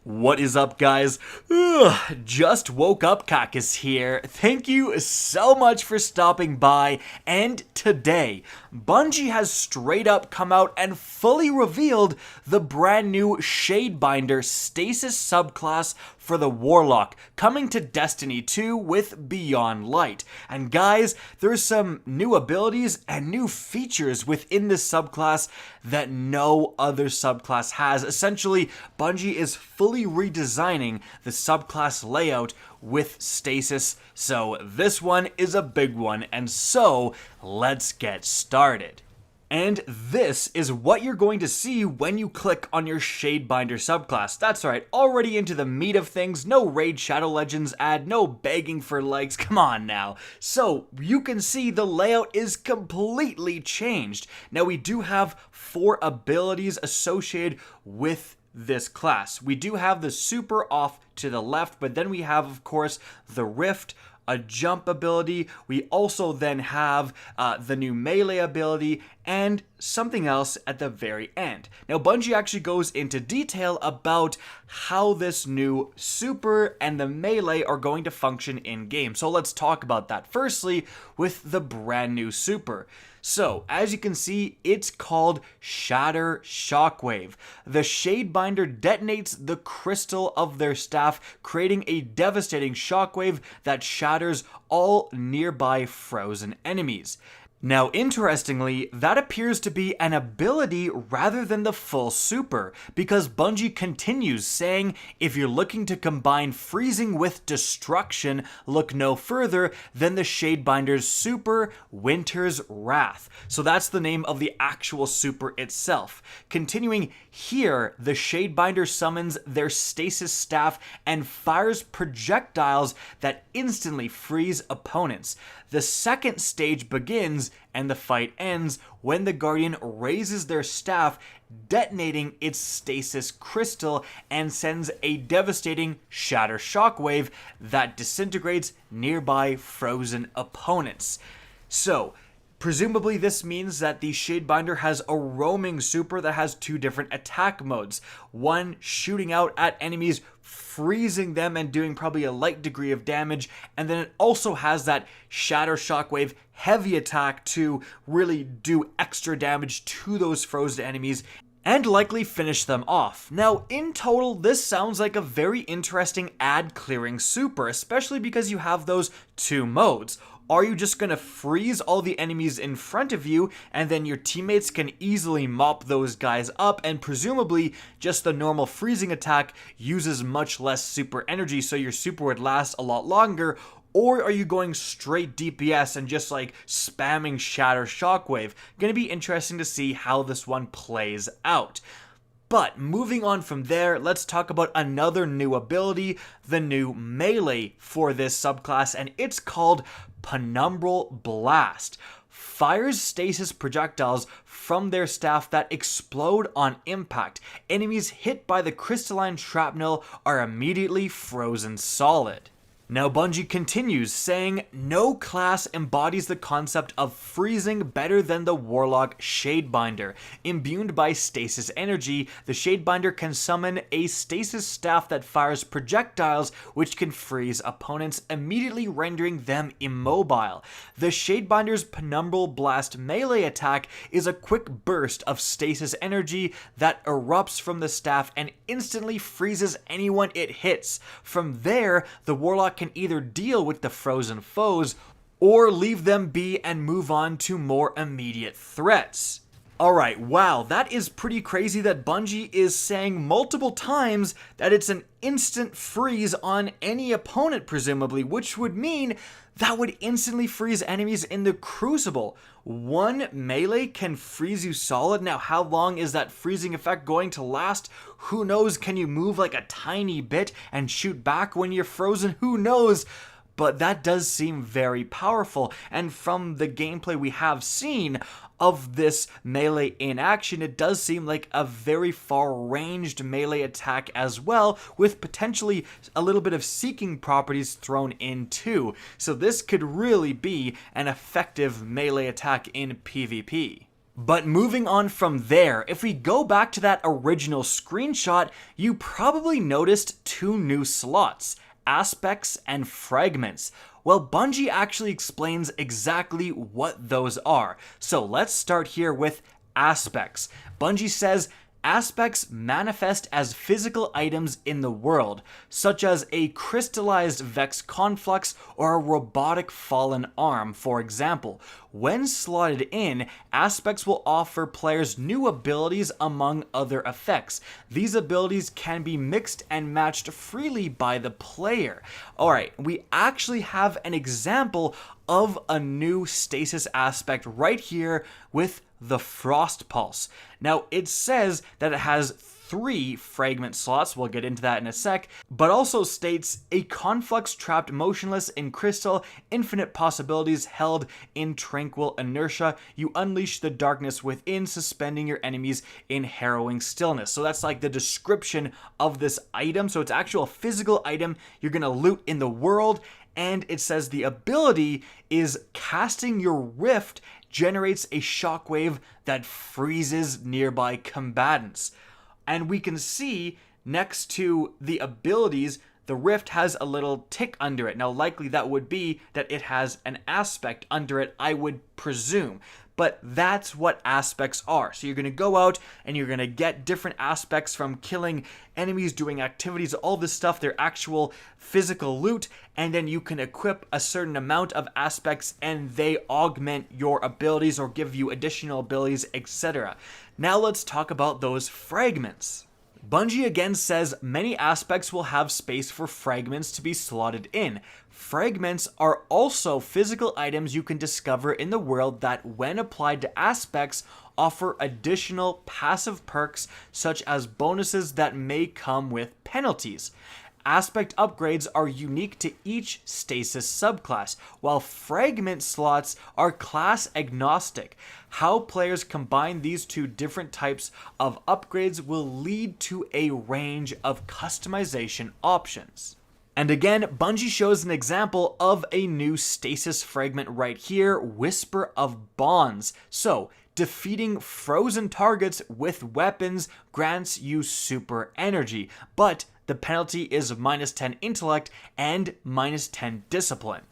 What is up, guys? Just woke up, Cacus here. Thank you so much for stopping by. And today, Bungie has straight up come out and fully revealed the brand new Shadebinder Stasis subclass for the Warlock, coming to Destiny 2 with Beyond Light. And guys, there's some new abilities and new features within this subclass that no other subclass has. Essentially, Bungie is fully redesigning the subclass layout with Stasis, so this one is a big one, and so let's get started. And this is what you're going to see when you click on your Shadebinder subclass. That's right, already into the meat of things, no Raid Shadow Legends ad, no begging for likes, come on now. So, you can see the layout is completely changed. Now we do have 4 abilities associated with this class. We do have the super off to the left, but then we have, of course, the Rift, a jump ability. We also then have the new melee ability and something else at the very end. Now, Bungie actually goes into detail about how this new super and the melee are going to function in game. So let's talk about that. Firstly, with the brand new super. So, as you can see, it's called Shatter Shockwave. The Shadebinder detonates the crystal of their staff, creating a devastating shockwave that shatters all nearby frozen enemies. Now, interestingly, that appears to be an ability rather than the full super, because Bungie continues saying, if you're looking to combine freezing with destruction, look no further than the Shadebinder's super, Winter's Wrath. So that's the name of the actual super itself. Continuing here, the Shadebinder summons their stasis staff and fires projectiles that instantly freeze opponents. The second stage begins and the fight ends when the Guardian raises their staff, detonating its stasis crystal and sends a devastating shatter shockwave that disintegrates nearby frozen opponents. So, presumably this means that the Shadebinder has a roaming super that has 2 different attack modes. One shooting out at enemies, freezing them and doing probably a light degree of damage, and then it also has that Shatter Shockwave heavy attack to really do extra damage to those frozen enemies and likely finish them off. Now, in total, this sounds like a very interesting ad clearing super, especially because you have those 2 modes. Are you just going to freeze all the enemies in front of you and then your teammates can easily mop those guys up, and presumably just the normal freezing attack uses much less super energy, so your super would last a lot longer? Or are you going straight DPS and just like spamming Shatter Shockwave? Going to be interesting to see how this one plays out. But moving on from there, let's talk about another new ability, the new melee for this subclass, and it's called Penumbral Blast. Fires stasis projectiles from their staff that explode on impact. Enemies hit by the crystalline shrapnel are immediately frozen solid. Now, Bungie continues, saying, no class embodies the concept of freezing better than the Warlock Shadebinder. Imbued by stasis energy, the Shadebinder can summon a stasis staff that fires projectiles which can freeze opponents, immediately rendering them immobile. The Shadebinder's Penumbral Blast melee attack is a quick burst of stasis energy that erupts from the staff and instantly freezes anyone it hits. From there, the Warlock can either deal with the frozen foes or leave them be and move on to more immediate threats. Alright, wow, that is pretty crazy that Bungie is saying multiple times that it's an instant freeze on any opponent, presumably, which would mean that would instantly freeze enemies in the Crucible. 1 melee can freeze you solid. Now, how long is that freezing effect going to last? Who knows? Can you move like a tiny bit and shoot back when you're frozen? Who knows? But that does seem very powerful, and from the gameplay we have seen of this melee in action, it does seem like a very far-ranged melee attack as well, with potentially a little bit of seeking properties thrown in too. So this could really be an effective melee attack in PvP. But moving on from there, if we go back to that original screenshot, you probably noticed two new slots, aspects and fragments. Well, Bungie actually explains exactly what those are. So let's start here with aspects. Bungie says, aspects manifest as physical items in the world, such as a crystallized Vex conflux or a robotic fallen arm, for example. When slotted in, aspects will offer players new abilities among other effects. These abilities can be mixed and matched freely by the player. Alright, we actually have an example of a new stasis aspect right here with the Frost Pulse. Now, it says that it has 3 fragment slots, we'll get into that in a sec, but also states a conflux trapped motionless in crystal, infinite possibilities held in tranquil inertia. You unleash the darkness within, suspending your enemies in harrowing stillness. So that's like the description of this item. So it's actual physical item you're gonna loot in the world. And it says the ability is casting your rift generates a shockwave that freezes nearby combatants. And we can see next to the abilities, the rift has a little tick under it. Now, likely that would be that it has an aspect under it, I would presume. But that's what aspects are. So you're going to go out and you're going to get different aspects from killing enemies, doing activities, all this stuff, their actual physical loot, and then you can equip a certain amount of aspects and they augment your abilities or give you additional abilities, etc. Now let's talk about those fragments. Bungie again says many aspects will have space for fragments to be slotted in. Fragments are also physical items you can discover in the world that, when applied to aspects, offer additional passive perks such as bonuses that may come with penalties. Aspect upgrades are unique to each stasis subclass, while fragment slots are class agnostic. How players combine these two different types of upgrades will lead to a range of customization options. And again, Bungie shows an example of a new stasis fragment right here, Whisper of Bonds. So, defeating frozen targets with weapons grants you super energy, but the penalty is minus 10 intellect and minus 10 discipline.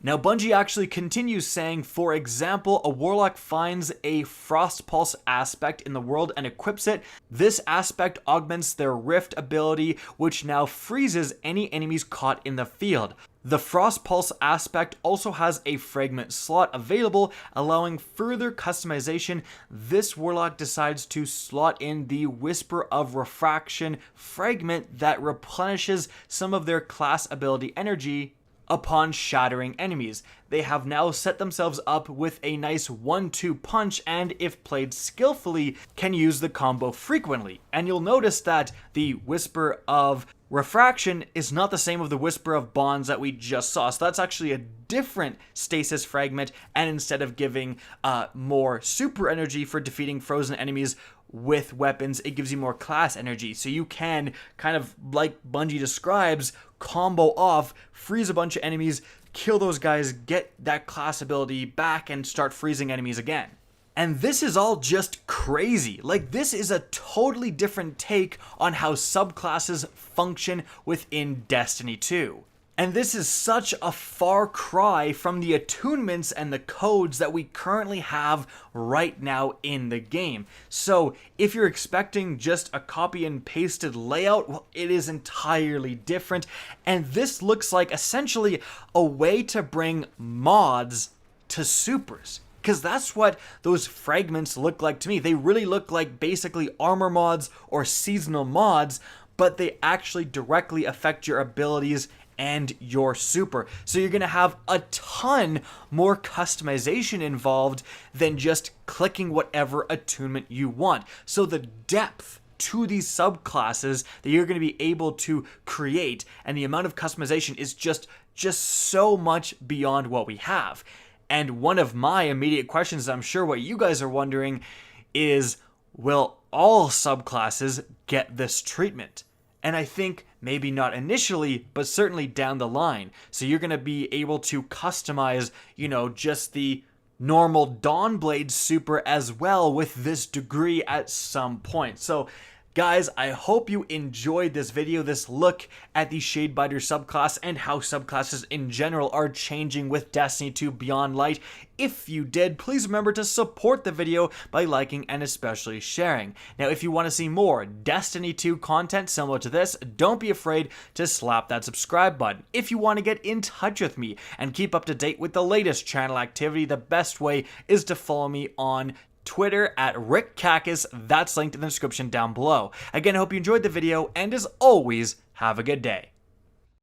Now, Bungie actually continues saying, for example, a warlock finds a Frost Pulse aspect in the world and equips it. This aspect augments their Rift ability, which now freezes any enemies caught in the field. The Frost Pulse aspect also has a fragment slot available, allowing further customization. This warlock decides to slot in the Whisper of Refraction fragment that replenishes some of their class ability energy upon shattering enemies. They have now set themselves up with a nice 1-2 punch, and if played skillfully, can use the combo frequently. And you'll notice that the Whisper of Refraction is not the same with the Whisper of Bonds that we just saw. So that's actually a different stasis fragment, and instead of giving more super energy for defeating frozen enemies with weapons, it gives you more class energy. So you can, kind of like Bungie describes, combo off, freeze a bunch of enemies, kill those guys, get that class ability back, and start freezing enemies again. And this is all just crazy. Like, this is a totally different take on how subclasses function within Destiny 2. And this is such a far cry from the attunements and the codes that we currently have right now in the game. So if you're expecting just a copy and pasted layout, well, it is entirely different. And this looks like essentially a way to bring mods to supers. Because that's what those fragments look like to me. They really look like basically armor mods or seasonal mods, but they actually directly affect your abilities and your super. So you're going to have a ton more customization involved than just clicking whatever attunement you want. So the depth to these subclasses that you're going to be able to create and the amount of customization is just so much beyond what we have. And one of my immediate questions, I'm sure what you guys are wondering, is will all subclasses get this treatment? And I think maybe not initially, but certainly down the line. So you're going to be able to customize, just the normal Dawnblade super as well with this degree at some point. So guys, I hope you enjoyed this video, this look at the Shadebiter subclass and how subclasses in general are changing with Destiny 2 Beyond Light. If you did, please remember to support the video by liking and especially sharing. Now, if you want to see more Destiny 2 content similar to this, don't be afraid to slap that subscribe button. If you want to get in touch with me and keep up to date with the latest channel activity, the best way is to follow me on Twitter at RickKakis. That's linked in the description down below. Again, I hope you enjoyed the video, and as always, have a good day.